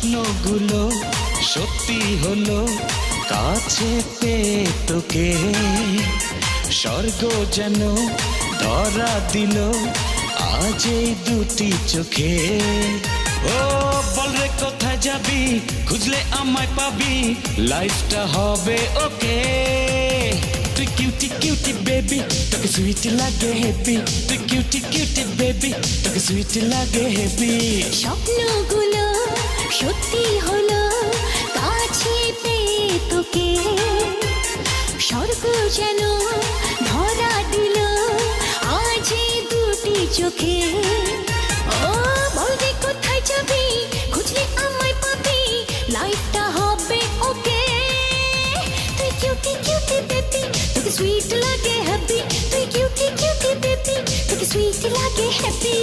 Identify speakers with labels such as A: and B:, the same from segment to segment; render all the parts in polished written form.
A: স্বপ্নগুলো সত্যি হলো কাছে পেয়ে তোকে, স্বর্গ যেন ধরা দিল আজ এই দুটি চোখে। ও বল রে কোথায় যাবি, খুঁজলে আমায় পাবি, লাইফটা হবে ওকে। তুই কিউটি কিউটি বেবি, তোকে সুইট লাগে হেভি, তুই কিউটি কিউটি বেবি, তোকে সুইট লাগে হেভি।
B: স্বপ্নগুলো সত্যি হলো কাছে পেয়ে তোকে, স্বর্গ যেন ধরা দিল আজ এই দুটি চোখে। ও বলবি কোথায় যাবি, খুঁজলে আমায় পাবি, লাইফটা হবে ওকে। তুই কিউটি কিউটি বেবি, তোকে সুইট লাগে হ্যাপি, তুই কিউটি কিউটি বেবি, তোকে সুইট লাগে হ্যাপি।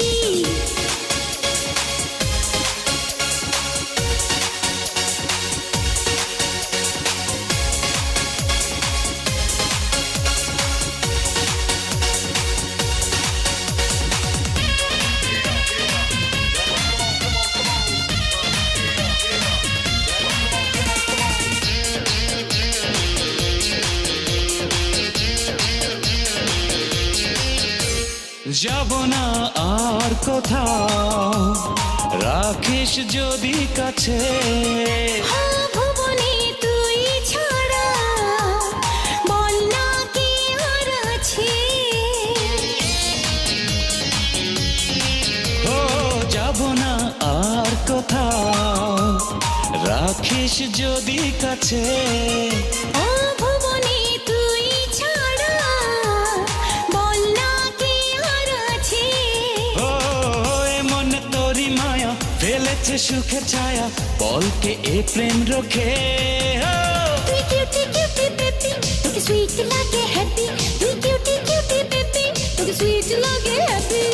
A: যাব না আর কোথাও, রাখিস যদি কাছে।
B: ভুবনে তুই ছাড়া বল না কি আর আছে।
A: ও যাব না আর কোথাও, রাখিস যদি কাছে।
B: ও ভুবনে তুই ছাড়া বল না কি আর আছে।
A: ও মনে তোরি মায়া ফেলেছে সুখে ছায়া, বলকে এ প্রেম রোখে।
B: তুই কিউটি কিউটি বেবি, তোকে সুইট লাগে হ্যাপি, তুই কিউটি কিউটি বেবি, তোকে সুইট লাগে হ্যাপি।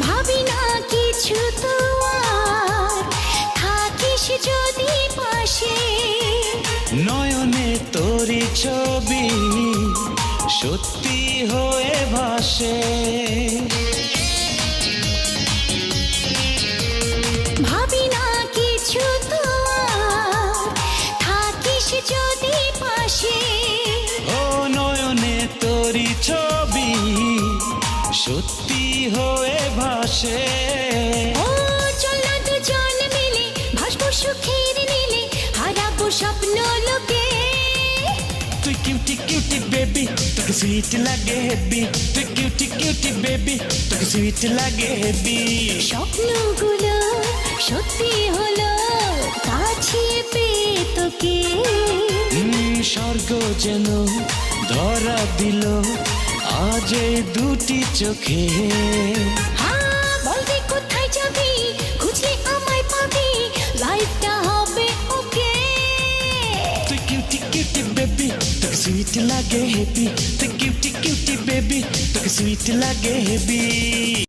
B: ভাবি না কিছু তোমার, থাকিস যদি পাশে।
A: নয়নে তোরি ছবি সত্যি হয়ে ভাসে।
B: ভাবি না কিছু তোমার, থাকিস যদি পাশে।
A: ও নয়নে তোরি ছবি সত্যি হয়ে ভাসে।
B: ও চল না দুজন মিলে ভাসবো সুখের নীলে, হারাবো স্বপ্ন লোকে।
A: তুই কিউটি কিউটি বেবি, তোকে সুইট লাগে হেভি, তুই কিউটি কিউটি বেবি, তোকে সুইট লাগে হেভি।
B: স্বপ্নগুলো সত্যি হলো কাছে পেয়ে তোকে,
A: স্বর্গ যেন ধরা দিল আজ এই দুটি চোখে।
B: হ্যাঁ বলবি কোথায় যাবি, খুঁজলে আমায় পাবি, লাইফটা হবে ওকে।
A: তুই কিউটি কিউটি বেবি, তোকে সুইট লাগে হেভি, তুই কিউটি কিউটি বেবি, তোকে সুইট লাগে হেভি।